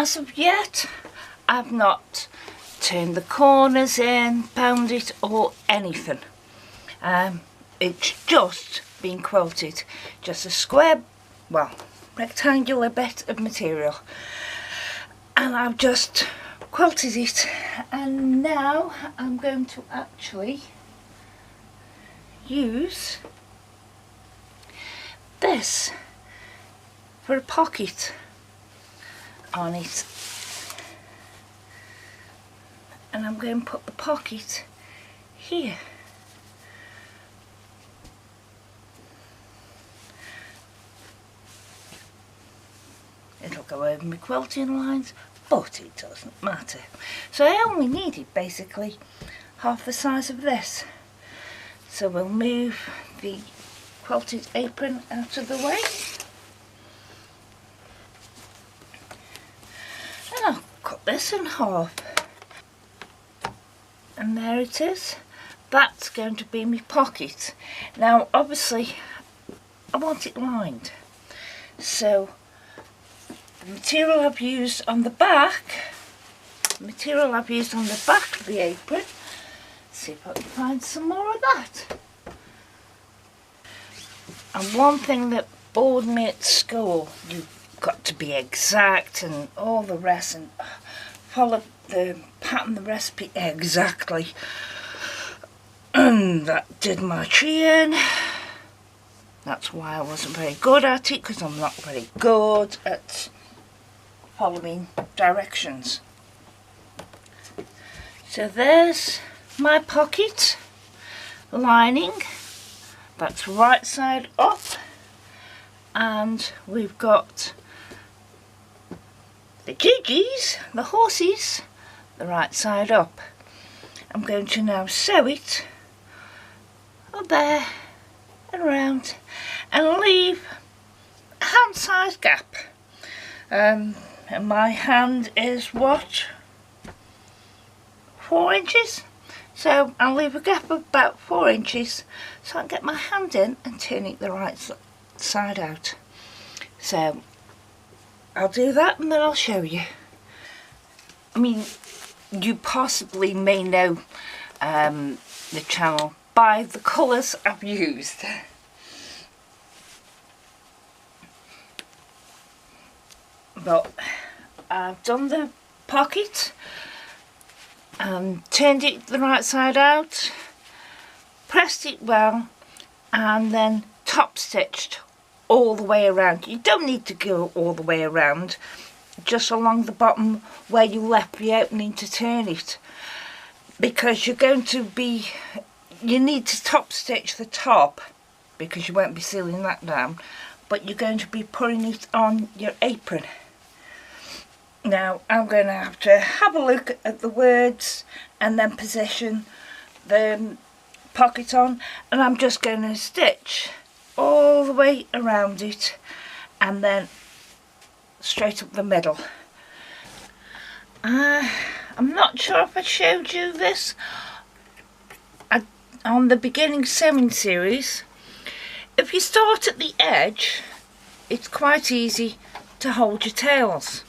As of yet, I've not turned the corners in, bound it or anything. It's just been quilted, just a square, well, rectangular bit of material, and I've just quilted it, and now I'm going to actually use this for a pocket on it, and I'm going to put the pocket here. It'll go over my quilting lines, but it doesn't matter. So I only needed basically half the size of this. So we'll move the quilted apron out of the way. And I'll cut this in half. And there it is. That's going to be my pocket. Now obviously I want it lined. So the material I've used on the back of the apron, see if I can find some more of that. And one thing that bored me at school, you've got to be exact and all the rest, and follow the pattern, the recipe exactly. And that did my tree in. That's why I wasn't very good at it, because I'm not very good at following directions. So there's my pocket lining. That's right side up, and we've got the jiggies, the horses, the right side up. I'm going to now sew it up there and around and leave a hand-sized gap. And my hand is what? 4 inches? So I'll leave a gap of about 4 inches so I can get my hand in and turn it the right side out. So I'll do that and then I'll show you. I mean, you possibly may know the channel by the colours I've used. But I've done the pocket and turned it the right side out, pressed it well, and then top stitched all the way around. You don't need to go all the way around, just along the bottom where you left the opening to turn it, because you're going to be, you need to top stitch the top because you won't be sealing that down, but you're going to be putting it on your apron. Now I'm going to have a look at the words and then position the pocket on, and I'm just going to stitch all the way around it and then straight up the middle. I'm not sure if I showed you this on the beginning sewing series. If you start at the edge, it's quite easy to hold your tails.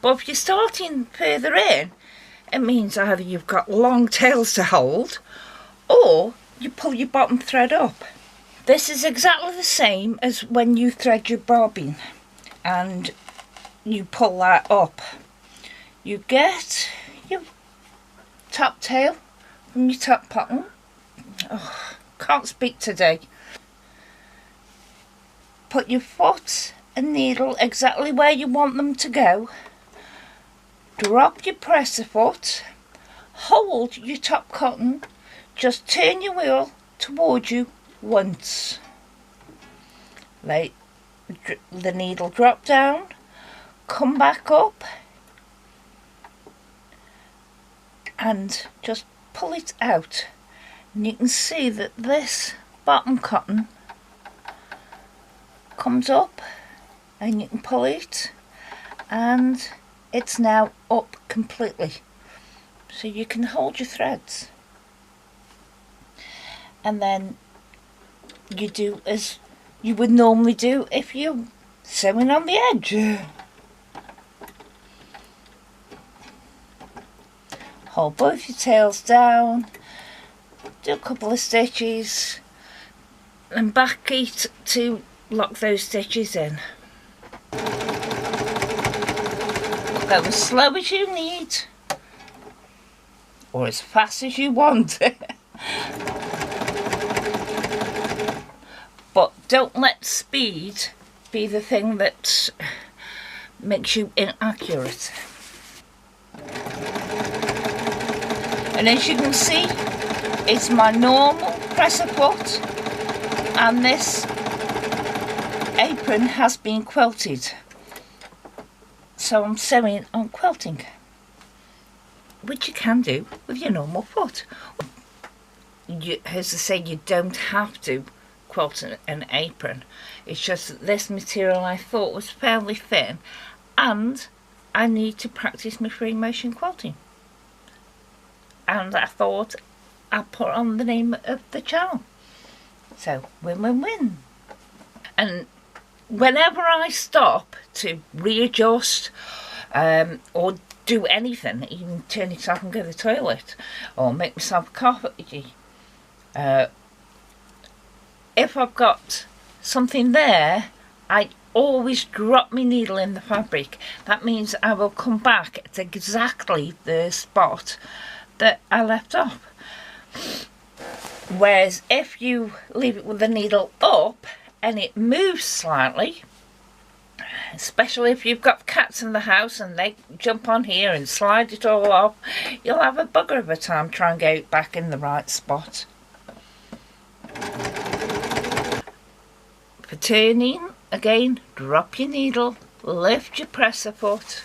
But if you're starting further in, it means either you've got long tails to hold or you pull your bottom thread up. This is exactly the same as when you thread your bobbin and you pull that up. You get your top tail from your top bottom. Oh, can't speak today. Put your foot and needle exactly where you want them to go. Drop your presser foot, hold your top cotton, just turn your wheel towards you once. Let the needle drop down, come back up and just pull it out. And you can see that this bottom cotton comes up and you can pull it and it's now up completely, so you can hold your threads, and then you do as you would normally do if you're sewing on the edge. hold both your tails down, do a couple of stitches and back it to lock those stitches in. Go as slow as you need or as fast as you want. But don't let speed be the thing that makes you inaccurate. And as you can see, it's my normal presser foot, and this apron has been quilted. So I'm sewing on quilting, which you can do with your normal foot. As I say, you don't have to quilt an apron. It's just that this material I thought was fairly thin, and I need to practice my free motion quilting. And I thought I'd put on the name of the channel. So win-win-win. And whenever I stop to readjust or do anything, even turn it off and go to the toilet or make myself a coffee, if I've got something there, I always drop my needle in the fabric. That means I will come back at exactly the spot that I left off. Whereas if you leave it with the needle up and it moves slightly, especially if you've got cats in the house and they jump on here and slide it all off, you'll have a bugger of a time trying to get it back in the right spot. For turning, again, drop your needle, lift your presser foot,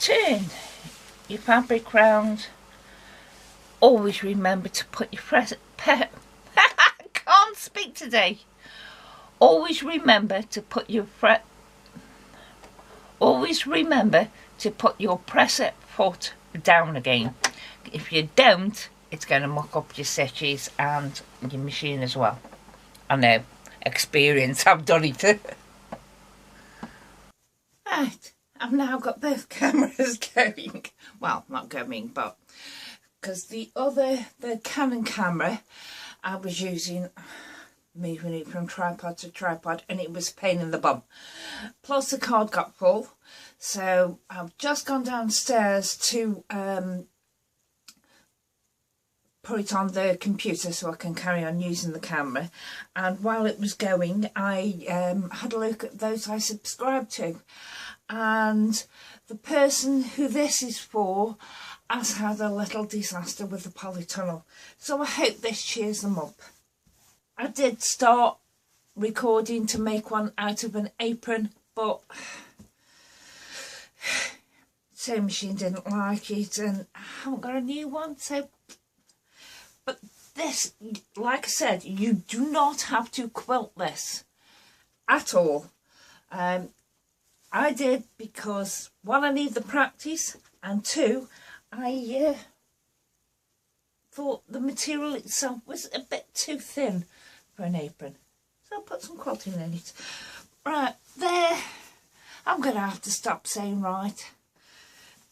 turn your fabric round. Always remember to put your I can't speak today. Always remember to put your presser foot down again. If you don't, it's going to muck up your stitches and your machine as well. I know, experience, I've done it. Right, I've now got both cameras going. Well, not going, but because the Canon camera I was using, moving it from tripod to tripod, and it was a pain in the bum. Plus the card got full, so I've just gone downstairs to put it on the computer so I can carry on using the camera. And while it was going, I had a look at those I subscribed to, and the person who this is for has had a little disaster with the polytunnel, so I hope this cheers them up. I did start recording to make one out of an apron, but sewing machine didn't like it and I haven't got a new one. So, but this, like I said, you do not have to quilt this at all. I did because, one, I need the practice, and two, I thought the material itself was a bit too thin for an apron, so I'll put some quilting in it. Right, there, I'm going to have to stop saying right.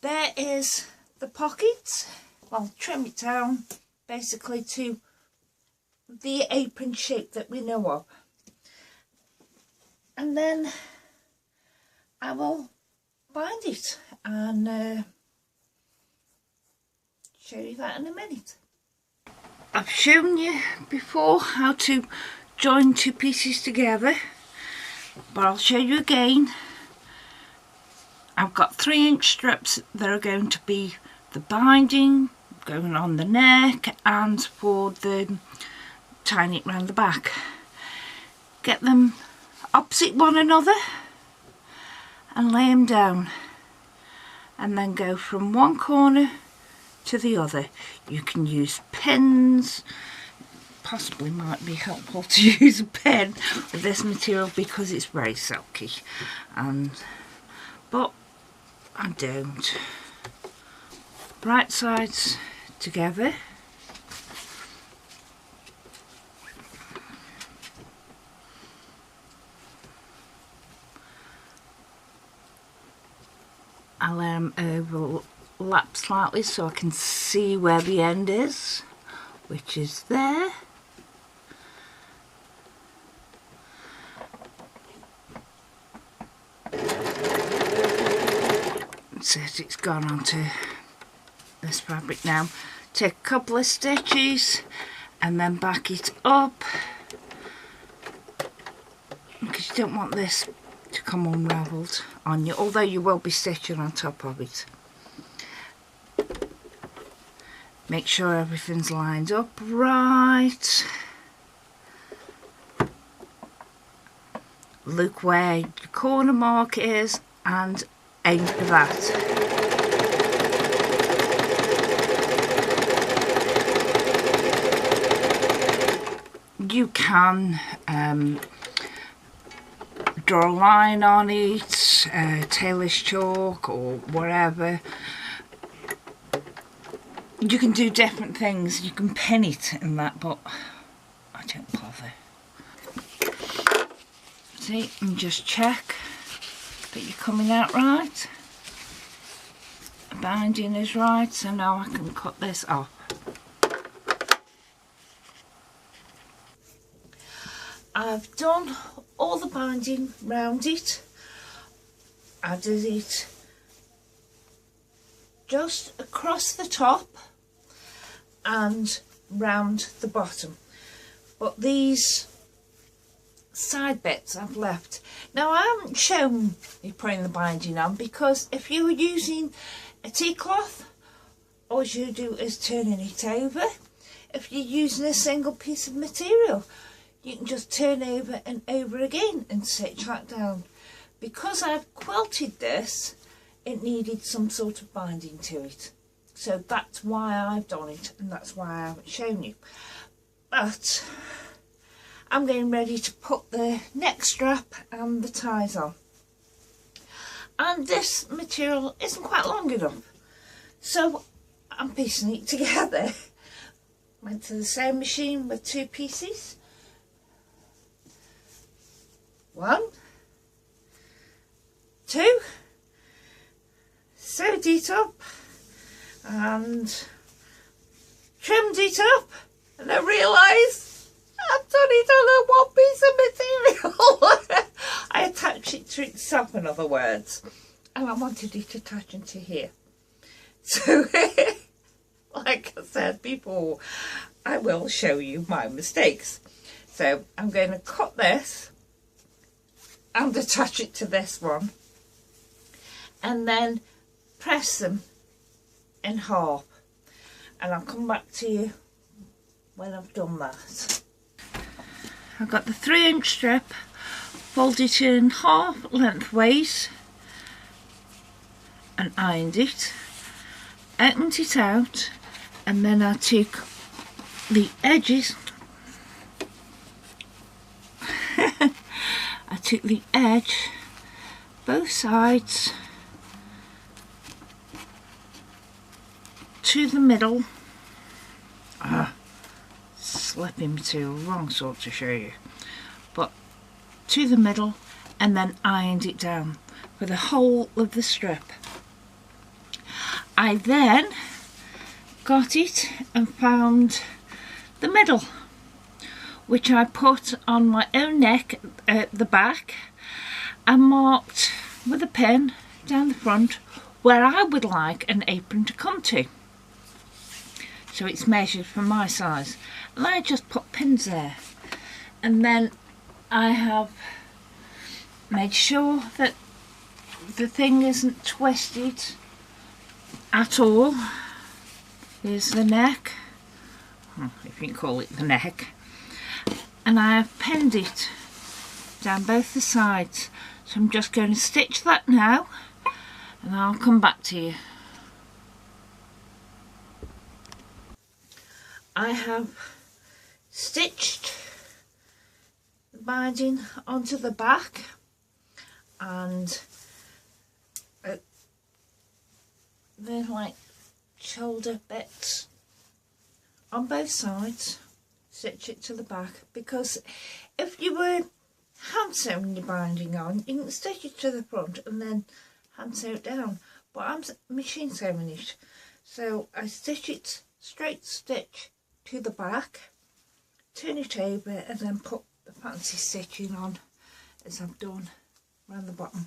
There is the pocket. I'll trim it down basically to the apron shape that we know of, and then I will bind it and show you that in a minute. I've shown you before how to join two pieces together, but I'll show you again. I've got 3-inch strips that are going to be the binding, going on the neck, and for the tying it round the back. Get them opposite one another and lay them down, and then go from one corner to the other. You can use pins. Possibly might be helpful to use a pen with this material because it's very silky, but I don't. Right sides together. I let them overlap slightly so I can see where the end is, which is there. So it's gone onto this fabric now. Take a couple of stitches and then back it up, because you don't want this to come unravelled on you, although you will be stitching on top of it. Make sure everything's lined up right. Look where your corner mark is and aim for that. You can draw a line on it, tailor's chalk or whatever. You can do different things. You can pin it and that, but I don't bother. See, and just check that you're coming out right. The binding is right, so now I can cut this off. I've done all the binding round it. I did it just across the top and round the bottom, but these side bits I've left. Now I haven't shown you putting the binding on, because if you were using a tea cloth, all you do is turning it over. If you're using a single piece of material, you can just turn over and over again and stitch that down. Because I've quilted this, it needed some sort of binding to it, so that's why I've done it, and that's why I haven't shown you. But I'm getting ready to put the neck strap and the ties on, and this material isn't quite long enough, so I'm piecing it together. Went to the sewing machine with 2 pieces. 1, 2, sewed it up and trimmed it up, and I realised I've done it on a 1 piece of material. I attached it to itself, in other words, and I wanted it attached into here. So like I said before, I will show you my mistakes. So I'm going to cut this and attach it to this one, and then press them in half, and I'll come back to you when I've done that. I've got the 3-inch strip, folded it in half lengthways and ironed it, opened it out, and then I took the edges I took the edge, both sides, to the middle. Slipping material, wrong sort to show you, but to the middle, and then ironed it down for the whole of the strip. I then got it and found the middle, which I put on my own neck at the back and marked with a pin down the front where I would like an apron to come to. So it's measured for my size, and I just put pins there. And then I have made sure that the thing isn't twisted at all. Here's the neck, if you can call it the neck, and I have pinned it down both the sides. So I'm just going to stitch that now, and I'll come back to you. I have stitched the binding onto the back, and they're like shoulder bits on both sides. Stitch it to the back, because if you were hand sewing your binding on, you can stitch it to the front and then hand sew it down, but I'm machine sewing it. So I stitch it straight stitch to the back, turn it over, and then put the fancy stitching on as I've done around the bottom.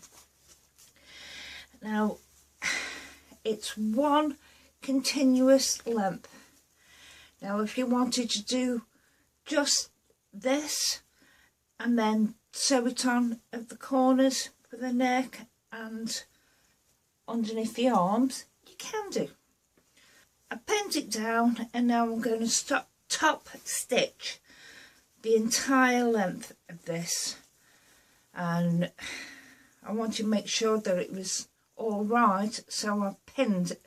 Now it's one continuous length. Now if you wanted to do just this and then sew it on at the corners for the neck and underneath the arms, you can do. I pinned it down, and now I'm going to top stitch the entire length of this, and I want to make sure that it was all right, so I pinned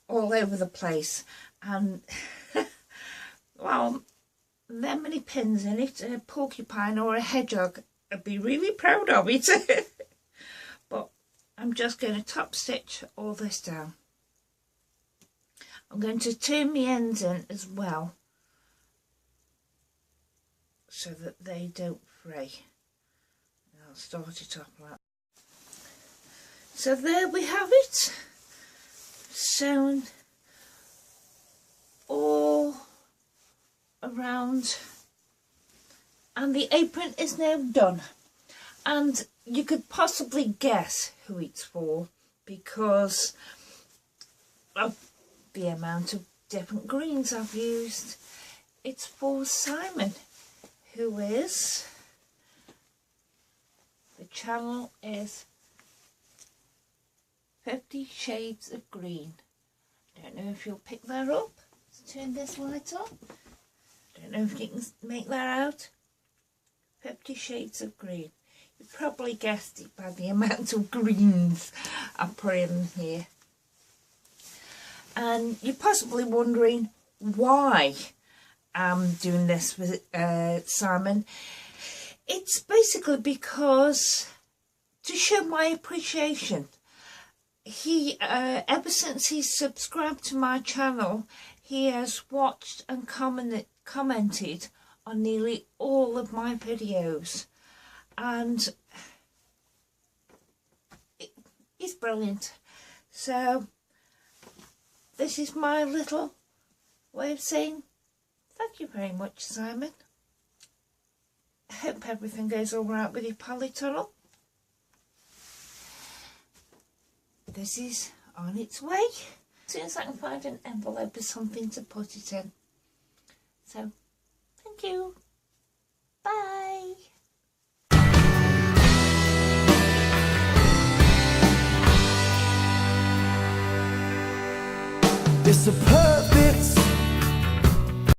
all over the place. And well, there many pins in it, a porcupine or a hedgehog would be really proud of it. But I'm just going to top stitch all this down. I'm going to turn my ends in as well, so that they don't fray. And I'll start it off like that. So there we have it, sewn all around, and the apron is now done. And you could possibly guess who it's for because of the amount of different greens I've used. It's for Simon, who is, the channel is 50 Shades of Green. Don't know if you'll pick that up. Let's turn this light on. Don't know if you can make that out. 50 Shades of Green. You probably guessed it by the amount of greens I put in here. And you're possibly wondering why I'm doing this with Simon. It's basically because to show my appreciation. He, ever since he's subscribed to my channel, he has watched and commented on nearly all of my videos. And he's brilliant. So this is my little way of saying thank you very much, Simon. I hope everything goes all right with your polytunnel. This is on its way. As soon as I can find an envelope or something to put it in. So, thank you. Bye. It's a